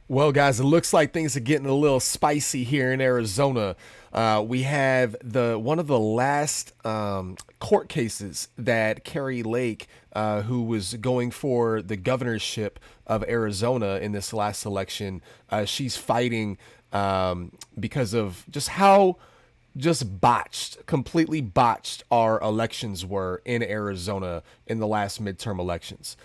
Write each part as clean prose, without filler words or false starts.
Well, guys, it looks like things are getting a little spicy here in Arizona. We have the one of the last court cases that Carrie Lake, who was going for the governorship of Arizona in this last election, she's fighting because of just how just botched, completely botched our elections were in Arizona in the last midterm elections.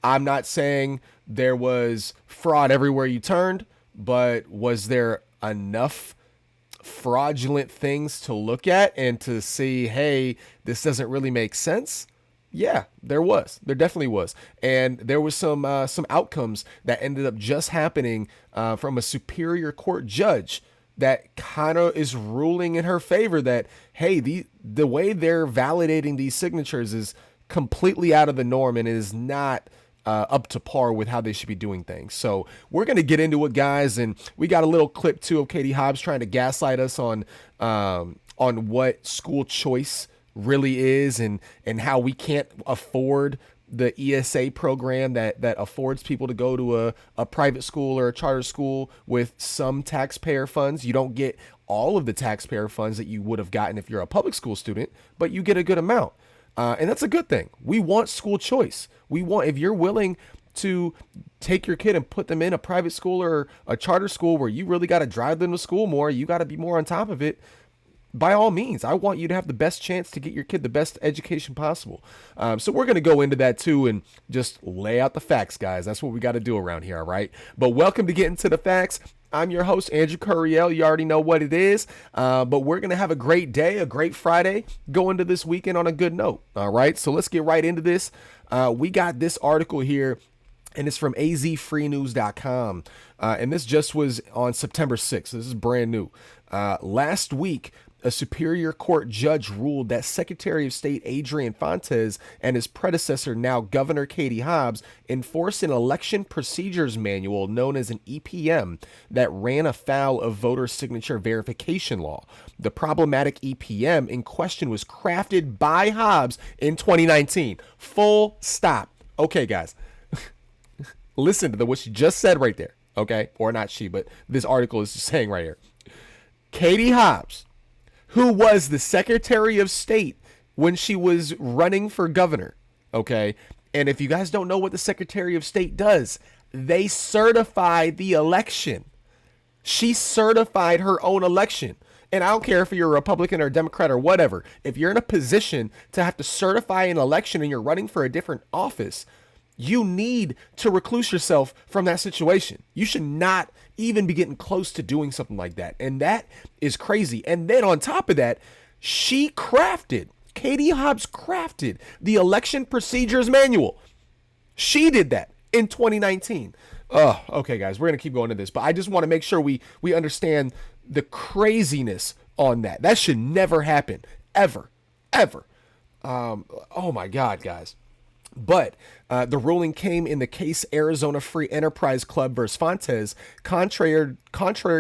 I'm not saying there was fraud everywhere you turned, but was there enough fraudulent things to look at and to see, hey, this doesn't really make sense? Yeah, there was. There definitely was, and there was some outcomes that ended up just happening from a superior court judge that kind of is ruling in her favor that hey, the way they're validating these signatures is completely out of the norm and is not up to par with how they should be doing things. So we're gonna get into it, guys, and we got a little clip too of Katie Hobbs trying to gaslight us on what school choice really is and how we can't afford the ESA program that affords people to go to a private school or a charter school with some taxpayer funds. You don't get all of the taxpayer funds that you would have gotten if you're a public school student, but you get a good amount. And that's a good thing. We want school choice. We want, if you're willing to take your kid and put them in a private school or a charter school where you really got to drive them to school more, you got to be more on top of it. By all means, I want you to have the best chance to get your kid the best education possible. So we're going to go into that too and just lay out the facts, guys. That's what we got to do around here, all right? But welcome to Getting to the Facts. I'm your host, Andrew Curiel. You already know what it is. But we're going to have a great day, a great Friday, go into this weekend on a good note, all right? So let's get right into this. We got this article here, and it's from azfreenews.com. And this just was on September 6th. This is brand new. Last week, a superior court judge ruled that Secretary of State Adrian Fontes and his predecessor, now Governor Katie Hobbs, enforced an election procedures manual known as an EPM that ran afoul of voter signature verification law. The problematic EPM in question was crafted by Hobbs in 2019. Full stop. Okay, guys, listen to what she just said right there. Okay, or not she, but this article is saying right here. Katie Hobbs, who was the Secretary of State when she was running for governor, okay? And if you guys don't know what the Secretary of State does, they certify the election. She certified her own election. And I don't care if you're a Republican or a Democrat or whatever. If you're in a position to have to certify an election and you're running for a different office, you need to recluse yourself from that situation. You should not even be getting close to doing something like that. And that is crazy. And then on top of that, Katie Hobbs crafted the election procedures manual. She did that in 2019. Oh, okay, guys, we're going to keep going to this, but I just want to make sure we understand the craziness on that. That should never happen, ever, ever. Oh my God, guys. But the ruling came in the case Arizona Free Enterprise Club versus Fontes. Contrary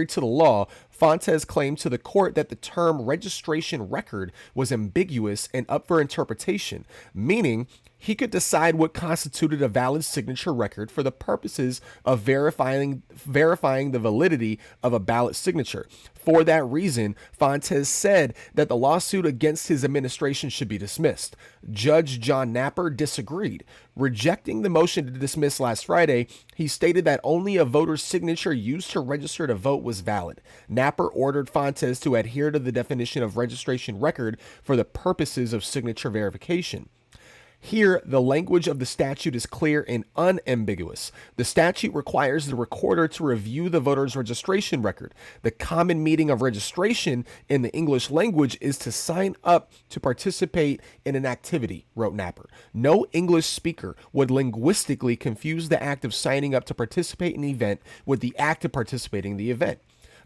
to the law, Fontes claimed to the court that the term registration record was ambiguous and up for interpretation, meaning he could decide what constituted a valid signature record for the purposes of verifying the validity of a ballot signature. For that reason, Fontes said that the lawsuit against his administration should be dismissed. Judge John Napper disagreed. Rejecting the motion to dismiss last Friday, he stated that only a voter's signature used to register to vote was valid. Napper ordered Fontes to adhere to the definition of registration record for the purposes of signature verification. Here, the language of the statute is clear and unambiguous. The statute requires the recorder to review the voter's registration record. The common meaning of registration in the English language is to sign up to participate in an activity, wrote Napper. No English speaker would linguistically confuse the act of signing up to participate in an event with the act of participating in the event.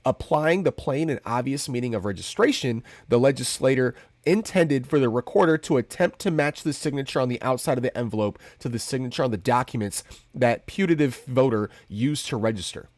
Applying the plain and obvious meaning of registration, the legislator intended for the recorder to attempt to match the signature on the outside of the envelope to the signature on the documents that putative voter used to register.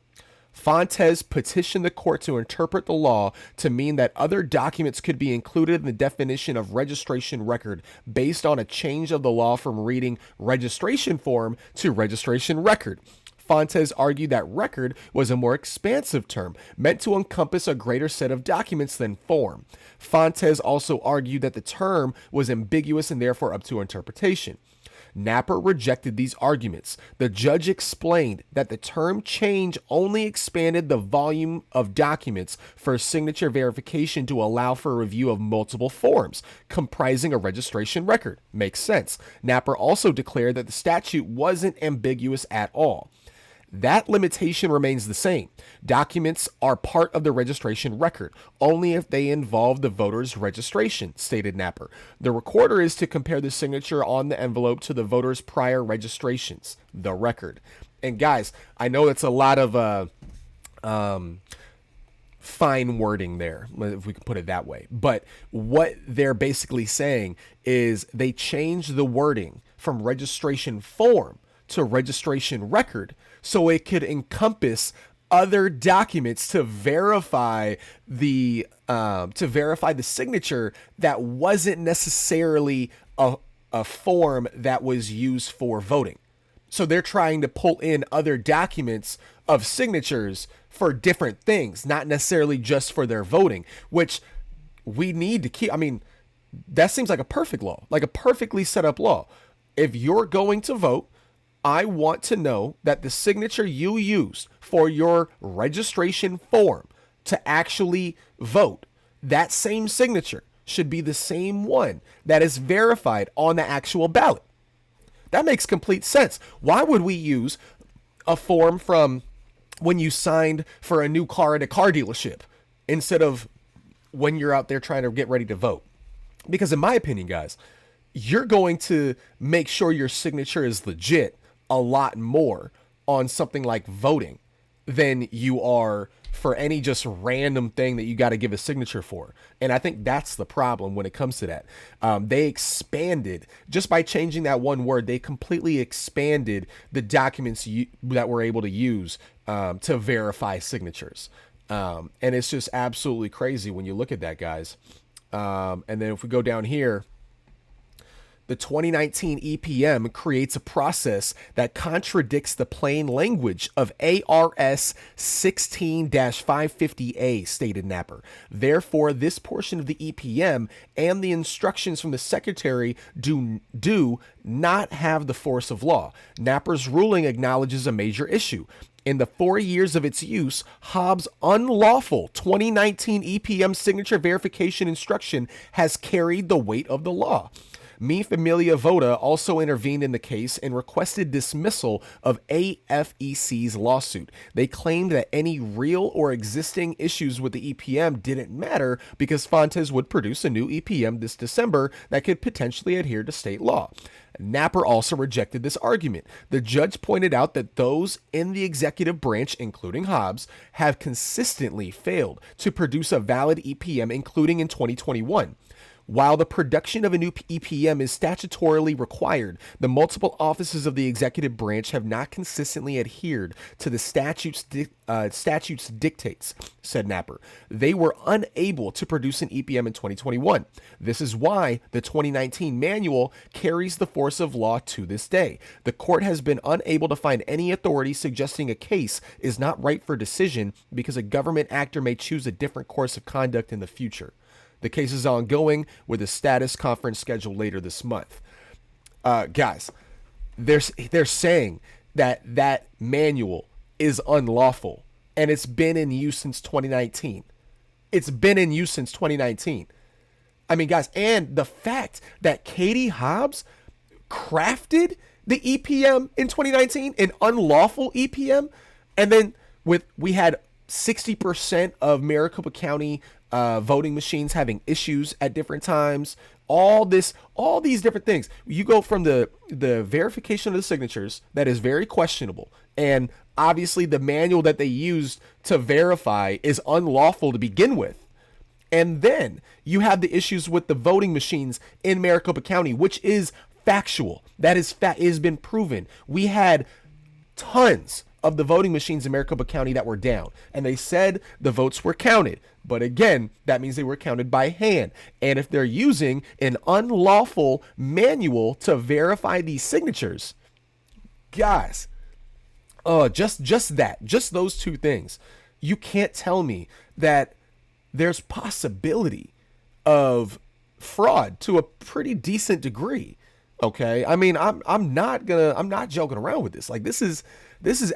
Fontes petitioned the court to interpret the law to mean that other documents could be included in the definition of registration record based on a change of the law from reading registration form to registration record. Fontes argued that record was a more expansive term, meant to encompass a greater set of documents than form. Fontes also argued that the term was ambiguous and therefore up to interpretation. Napper rejected these arguments. The judge explained that the term change only expanded the volume of documents for signature verification to allow for review of multiple forms, comprising a registration record. Makes sense. Napper also declared that the statute wasn't ambiguous at all. That limitation remains the same. Documents are part of the registration record, only if they involve the voter's registration, stated Napper. The recorder is to compare the signature on the envelope to the voter's prior registrations, the record. And guys, I know it's a lot of fine wording there, if we can put it that way. But what they're basically saying is they changed the wording from registration form to registration record so it could encompass other documents to verify the signature that wasn't necessarily a form that was used for voting. So they're trying to pull in other documents of signatures for different things, not necessarily just for their voting, which we need to keep. I mean, that seems like a perfect law, like a perfectly set up law. If you're going to vote, I want to know that the signature you used for your registration form to actually vote, that same signature should be the same one that is verified on the actual ballot. That makes complete sense. Why would we use a form from when you signed for a new car at a car dealership instead of when you're out there trying to get ready to vote? Because in my opinion, guys, you're going to make sure your signature is legit a lot more on something like voting than you are for any just random thing that you got to give a signature for. And I think that's the problem when it comes to that. They expanded, just by changing that one word, they completely expanded the documents that we're able to use to verify signatures. And it's just absolutely crazy when you look at that, guys. And then if we go down here, the 2019 EPM creates a process that contradicts the plain language of ARS 16-550A, stated Napper. Therefore, this portion of the EPM and the instructions from the secretary do not have the force of law. Napper's ruling acknowledges a major issue. In the 4 years of its use, Hobbs' unlawful 2019 EPM signature verification instruction has carried the weight of the law. Mi Familia Vota also intervened in the case and requested dismissal of AFEC's lawsuit. They claimed that any real or existing issues with the EPM didn't matter because Fontes would produce a new EPM this December that could potentially adhere to state law. Napper also rejected this argument. The judge pointed out that those in the executive branch, including Hobbs, have consistently failed to produce a valid EPM, including in 2021. While the production of a new EPM is statutorily required, the multiple offices of the executive branch have not consistently adhered to the statute's dictates, said Napper. They were unable to produce an EPM in 2021. This is why the 2019 manual carries the force of law to this day. The court has been unable to find any authority suggesting a case is not ripe for decision because a government actor may choose a different course of conduct in the future. The case is ongoing with a status conference scheduled later this month. Guys, they're saying that manual is unlawful, and it's been in use since 2019. It's been in use since 2019. I mean, guys, and the fact that Katie Hobbs crafted the EPM in 2019, an unlawful EPM, and then we had 60% of Maricopa County voting machines having issues at different times. All these different things. You go from the verification of the signatures that is very questionable, and obviously the manual that they used to verify is unlawful to begin with. And then you have the issues with the voting machines in Maricopa County, which is factual. That is has been proven. We had tons of the voting machines in Maricopa County that were down, and they said the votes were counted. But again, that means they were counted by hand. And if they're using an unlawful manual to verify these signatures, guys, Just those two things. You can't tell me that there's possibility of fraud to a pretty decent degree. Okay, I mean, I'm not joking around with this. Like, this is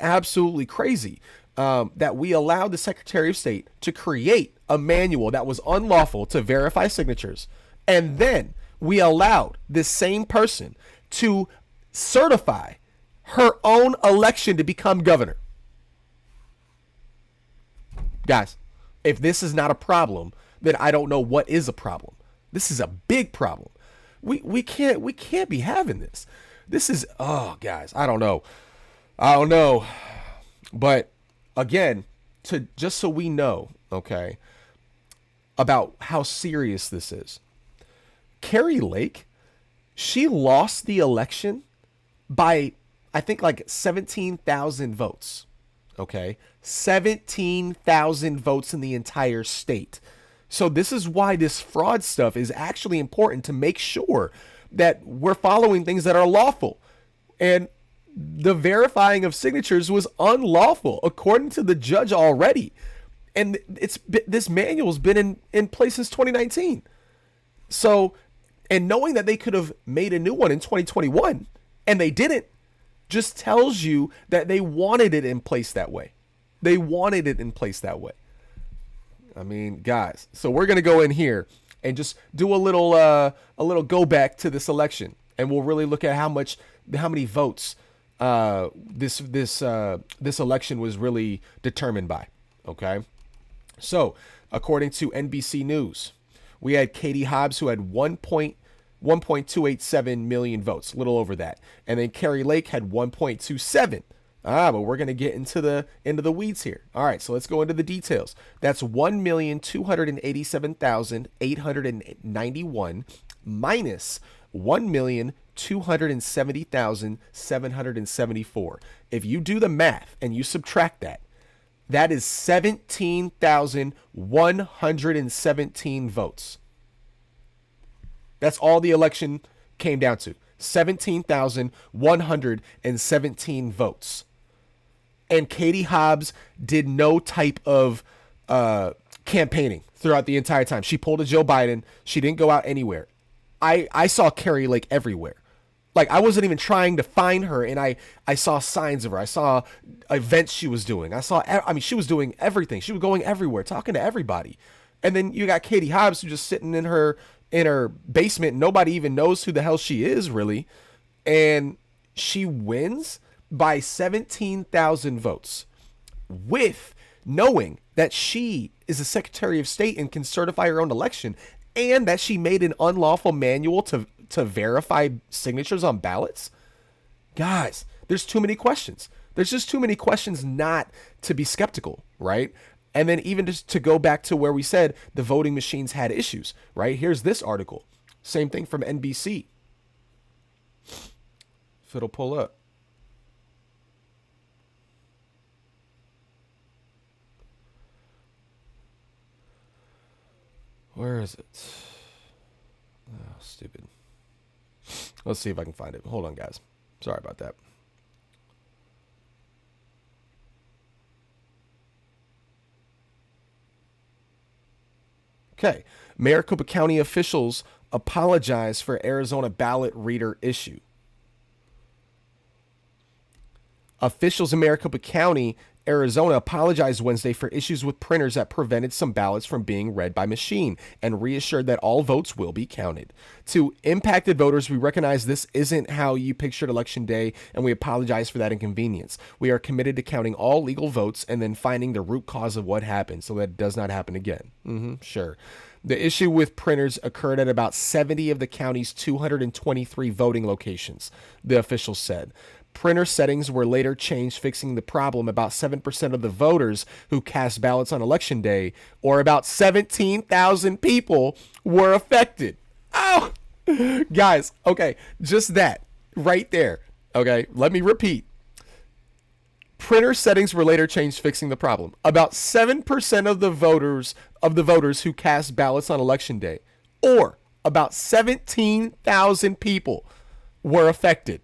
absolutely crazy, that we allowed the Secretary of State to create a manual that was unlawful to verify signatures, and then we allowed this same person to certify her own election to become governor. Guys, if this is not a problem, then I don't know what is a problem. This is a big problem. We can't be having this. This is, oh guys, I don't know. But again, to just so we know, okay, about how serious this is. Carrie Lake, she lost the election by, I think, like 17,000 votes. Okay, 17,000 votes in the entire state. So this is why this fraud stuff is actually important, to make sure that we're following things that are lawful. And the verifying of signatures was unlawful according to the judge already. And this manual's been in place since 2019. So, and knowing that they could have made a new one in 2021 and they didn't, just tells you that they wanted it in place that way. They wanted it in place that way. I mean, guys, so we're going to go in here and just do a little go back to this election, and we'll really look at how many votes this election was really determined by. Okay. So according to NBC News, we had Katie Hobbs, who had 1.287 million votes, a little over that. And then Carrie Lake had 1.27. But we're going to get into the weeds here. All right, so let's go into the details. That's 1,287,891 minus 1,270,774. If you do the math and you subtract that, that is 17,117 votes. That's all the election came down to. 17,117 votes. And Katie Hobbs did no type of campaigning throughout the entire time. She pulled a Joe Biden. She didn't go out anywhere. I saw Carrie Lake everywhere. Like, I wasn't even trying to find her, and I saw signs of her. I saw events she was doing. She was doing everything. She was going everywhere, talking to everybody. And then you got Katie Hobbs, who's just sitting in her basement. Nobody even knows who the hell she is, really. And she wins by 17,000 votes, with knowing that she is a Secretary of State and can certify her own election, and that she made an unlawful manual to verify signatures on ballots. Guys, there's too many questions. There's just too many questions not to be skeptical, right? And then even just to go back to where we said the voting machines had issues, right? Here's this article. Same thing from NBC. If it'll pull up. Where is it? Oh, stupid. Let's see if I can find it. Hold on, guys. Sorry about that. Okay. Maricopa County officials apologize for Arizona ballot reader issue. Officials in Maricopa County, Arizona, apologized Wednesday for issues with printers that prevented some ballots from being read by machine, and reassured that all votes will be counted. To impacted voters, we recognize this isn't how you pictured Election Day, and we apologize for that inconvenience. We are committed to counting all legal votes and then finding the root cause of what happened so that it does not happen again. Sure. The issue with printers occurred at about 70 of the county's 223 voting locations, the officials said. Printer settings were later changed, fixing the problem. About 7% of the voters who cast ballots on Election Day, or about 17,000 people, were affected. Oh, guys, okay, just that right there. Okay, let me repeat. Printer settings were later changed, fixing the problem. About 7% of the voters who cast ballots on Election Day, or about 17,000 people, were affected.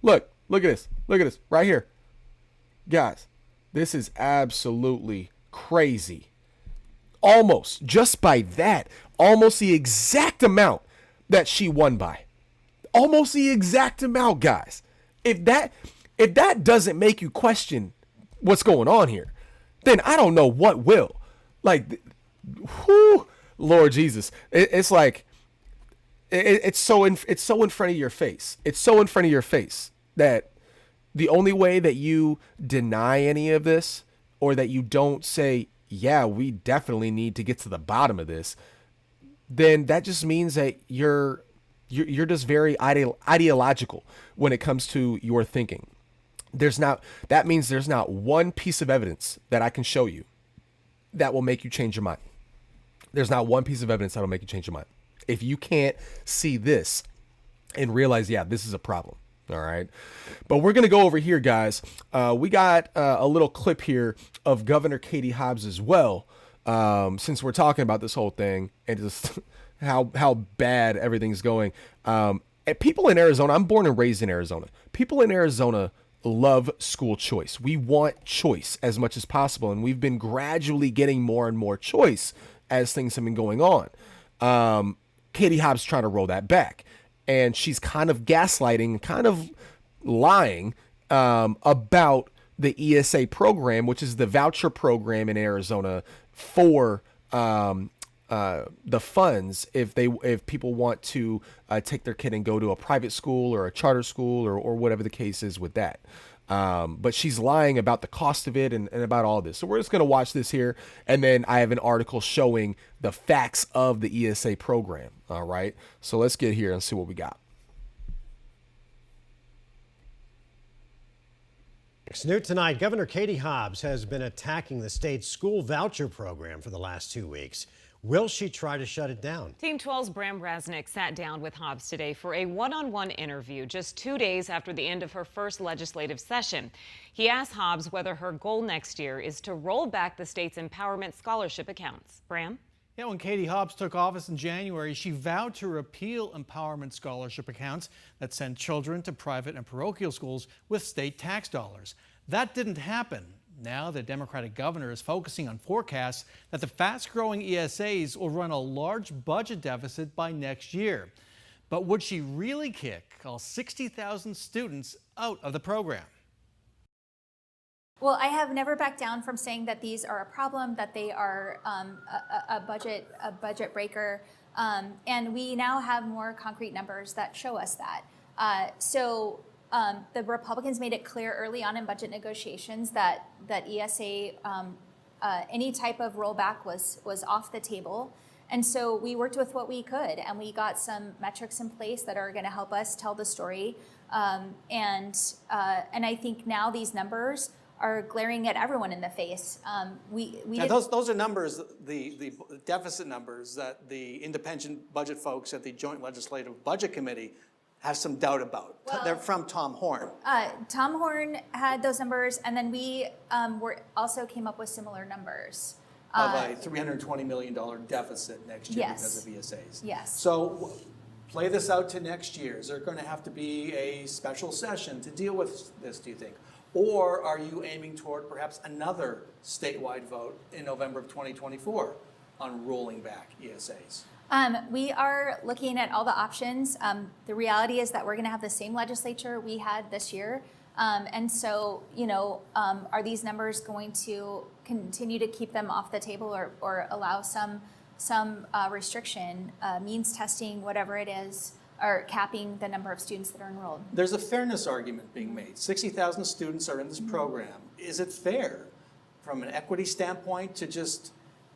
Look at this. Look at this right here. Guys, this is absolutely crazy. Almost, just by that, almost the exact amount that she won by. Almost the exact amount, guys. If that doesn't make you question what's going on here, then I don't know what will. Like, whew, Lord Jesus, it's like it's so in front of your face. It's so in front of your face that the only way that you deny any of this, or that you don't say, yeah, we definitely need to get to the bottom of this, then that just means that you're just very ideological when it comes to your thinking. That means there's not one piece of evidence that I can show you that will make you change your mind. There's not one piece of evidence that'll make you change your mind. If you can't see this and realize, yeah, this is a problem. All right. But we're going to go over here, guys. We got a little clip here of Governor Katie Hobbs as well, since we're talking about this whole thing and just how bad everything's going. And people in Arizona, I'm born and raised in Arizona. People in Arizona love school choice. We want choice as much as possible, and we've been gradually getting more and more choice as things have been going on. Katie Hobbs trying to roll that back, and she's kind of gaslighting, kind of lying about the ESA program, which is the voucher program in Arizona for the funds if people want to take their kid and go to a private school or a charter school or whatever the case is with that. But she's lying about the cost of it and about all this. So we're just going to watch this here. And then I have an article showing the facts of the ESA program. All right. So let's get here and see what we got. New tonight, Governor Katie Hobbs has been attacking the state's school voucher program for the last 2 weeks. Will she try to shut it down? Team 12's Bram Rasnick sat down with Hobbs today for a one-on-one interview just 2 days after the end of her first legislative session. He asked Hobbs whether her goal next year is to roll back the state's empowerment scholarship accounts. Bram? Yeah, when Katie Hobbs took office in January, she vowed to repeal empowerment scholarship accounts that sent children to private and parochial schools with state tax dollars. That didn't happen. Now the Democratic governor is focusing on forecasts that the fast-growing ESAs will run a large budget deficit by next year. But would she really kick all 60,000 students out of the program? Well, I have never backed down from saying that these are a problem, that they are a budget breaker, and we now have more concrete numbers that show us that. The Republicans made it clear early on in budget negotiations that ESA, any type of rollback was off the table. And so we worked with what we could, and we got some metrics in place that are going to help us tell the story. And I think now these numbers are glaring at everyone in the face. Those are numbers, the deficit numbers that the independent budget folks at the Joint Legislative Budget Committee have some doubt about. Well, they're from Tom Horn. Tom Horn had those numbers, and then we also came up with similar numbers. Of a $320 million deficit next year yes. because of ESAs. Yes. So play this out to next year. Is there going to have to be a special session to deal with this, do you think? Or are you aiming toward perhaps another statewide vote in November of 2024 on rolling back ESAs? We are looking at all the options. The reality is that we're going to have the same legislature we had this year. And so, are these numbers going to continue to keep them off the table or allow some restriction, means testing, whatever it is, or capping the number of students that are enrolled? There's a fairness argument being made. 60,000 students are in this program. Is it fair from an equity standpoint to just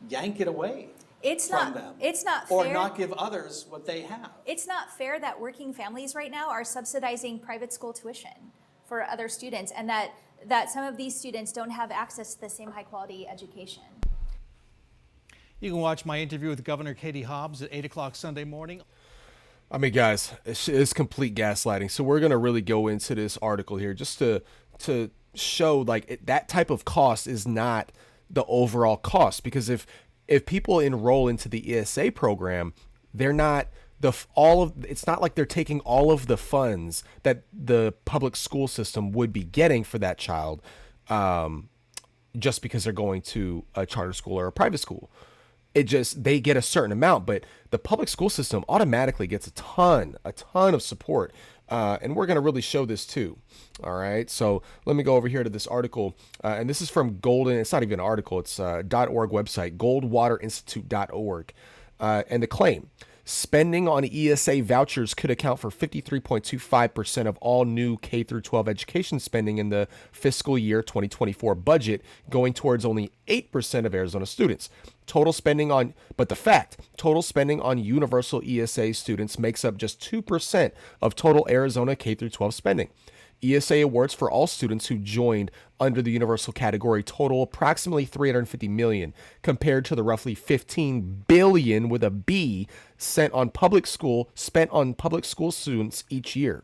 yank it away? It's from not. them, it's not or fair. not give others what they have. It's not fair that working families right now are subsidizing private school tuition for other students, and that some of these students don't have access to the same high quality education. You can watch my interview with Governor Katie Hobbs at 8 o'clock Sunday morning. I mean, guys, it's complete gaslighting. So we're going to really go into this article here just to show that type of cost is not the overall cost, because if people enroll into the ESA program, they're not it's not like they're taking all of the funds that the public school system would be getting for that child just because they're going to a charter school or a private school. They get a certain amount, but the public school system automatically gets a ton of support. And we're going to really show this too. All right. So let me go over here to this article. And this is from Golden. It's not even an article. It's .org website, goldwaterinstitute.org. And the claim: spending on ESA vouchers could account for 53.25% of all new K through 12 education spending in the fiscal year 2024 budget, going towards only 8% of Arizona students. Total spending on universal ESA students makes up just 2% of total Arizona K through 12 spending. ESA awards for all students who joined under the universal category total approximately $350 million, compared to the roughly $15 billion with a B spent on public school students each year.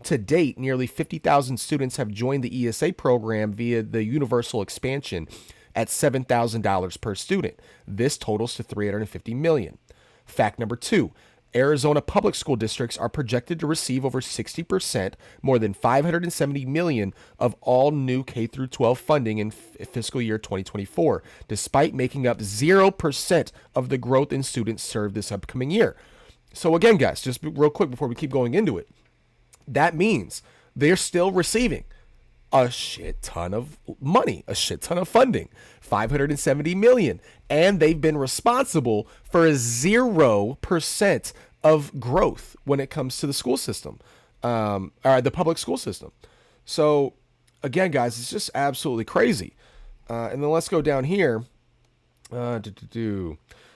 To date, nearly 50,000 students have joined the ESA program via the universal expansion at $7,000 per student. This totals to $350 million. Fact number 2. Arizona public school districts are projected to receive over 60%, more than $570 million of all new K through 12 funding in fiscal year 2024, despite making up 0% of the growth in students served this upcoming year. So again, guys, just real quick before we keep going into it, that means they're still receiving a shit ton of money, a shit ton of funding, $570 million. And they've been responsible for 0% of growth when it comes to the school system, or the public school system. So again, guys, it's just absolutely crazy. And then let's go down here.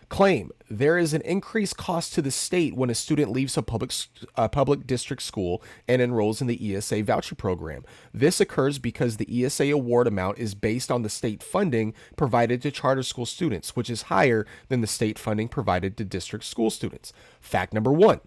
Claim: there is an increased cost to the state when a student leaves a public district school and enrolls in the ESA voucher program. This occurs because the ESA award amount is based on the state funding provided to charter school students, which is higher than the state funding provided to district school students. Fact number 1.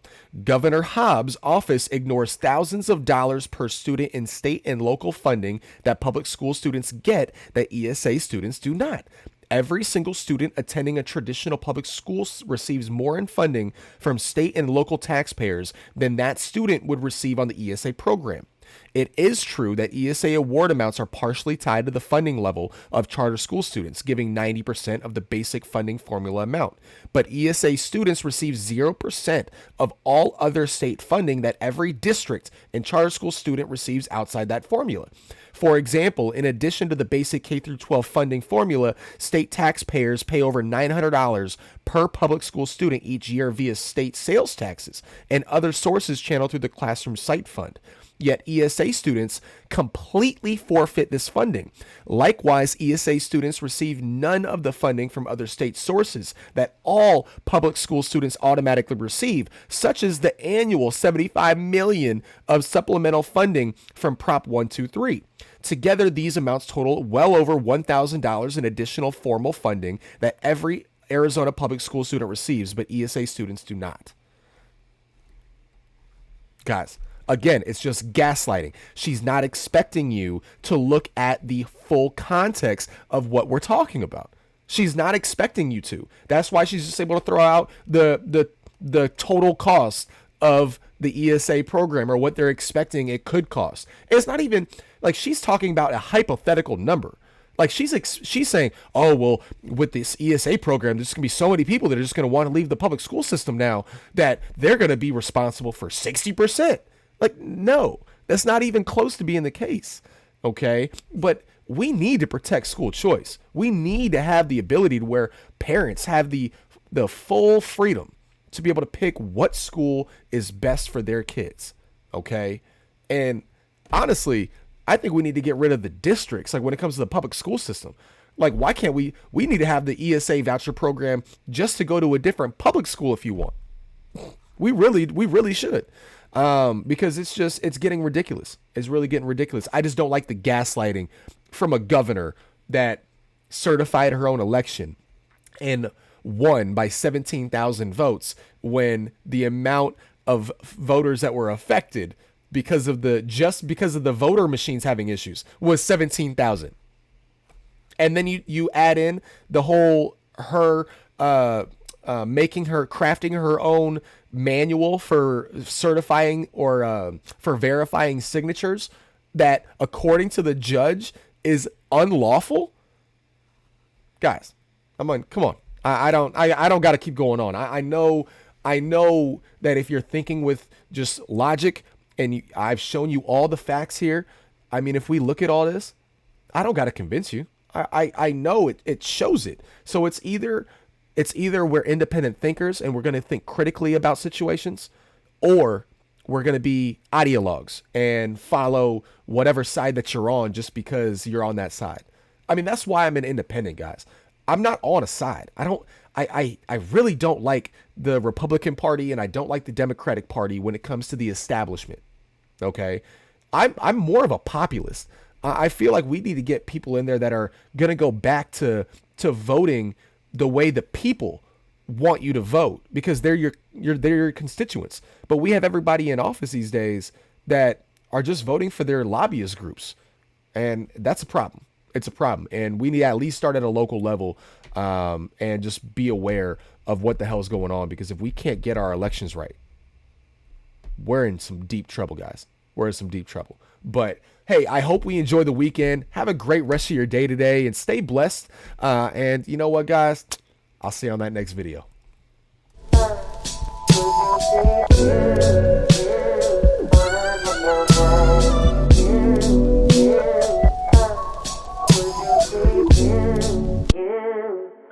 Governor Hobbs' office ignores thousands of dollars per student in state and local funding that public school students get that ESA students do not. Every single student attending a traditional public school receives more in funding from state and local taxpayers than that student would receive on the ESA program. It is true that ESA award amounts are partially tied to the funding level of charter school students, giving 90% of the basic funding formula amount. But ESA students receive 0% of all other state funding that every district and charter school student receives outside that formula. For example, in addition to the basic K through 12 funding formula, state taxpayers pay over $900 per public school student each year via state sales taxes and other sources channeled through the Classroom Site Fund. Yet ESA students completely forfeit this funding. Likewise, ESA students receive none of the funding from other state sources that all public school students automatically receive, such as the annual $75 million of supplemental funding from Prop 123. Together, these amounts total well over $1,000 in additional formal funding that every Arizona public school student receives, but ESA students do not. Guys, again, it's just gaslighting. She's not expecting you to look at the full context of what we're talking about. She's not expecting you to. That's why she's just able to throw out the total cost of the ESA program, or what they're expecting it could cost. It's not even like she's talking about a hypothetical number. Like she's saying, oh, well, with this ESA program, there's going to be so many people that are just going to want to leave the public school system now that they're going to be responsible for 60%. Like, no, that's not even close to being the case. Okay. But we need to protect school choice. We need to have the ability to where parents have the full freedom to be able to pick what school is best for their kids. Okay. And honestly, I think we need to get rid of the districts. Like when it comes to the public school system, like why can't we need to have the ESA voucher program just to go to a different public school if you want. We really should. Because it's getting ridiculous. It's really getting ridiculous. I just don't like the gaslighting from a governor that certified her own election and won by 17,000 votes when the amount of voters that were affected because of the voter machines having issues was 17,000. And then you add in the whole crafting her own manual for certifying or for verifying signatures that, according to the judge, is unlawful? Guys, come on. I don't got to keep going on. I know that if you're thinking with just logic, and I've shown you all the facts here. I mean, if we look at all this, I don't got to convince you. I know it shows it. So it's either we're independent thinkers and we're going to think critically about situations, or we're going to be ideologues and follow whatever side that you're on just because you're on that side. I mean, that's why I'm an independent, guys. I'm not on a side. I really don't like the Republican Party, and I don't like the Democratic Party when it comes to the establishment. Okay. I'm more of a populist. I feel like we need to get people in there that are going to go back to voting the way the people want you to vote, because they're your constituents. But we have everybody in office these days that are just voting for their lobbyist groups. And that's a problem. It's a problem. And we need to at least start at a local level, and just be aware of what the hell is going on. Because if we can't get our elections right, we're in some deep trouble, guys. We're in some deep trouble. But hey, I hope we enjoy the weekend. Have a great rest of your day today and stay blessed. And you know what, guys? I'll see you on that next video.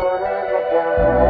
Yeah.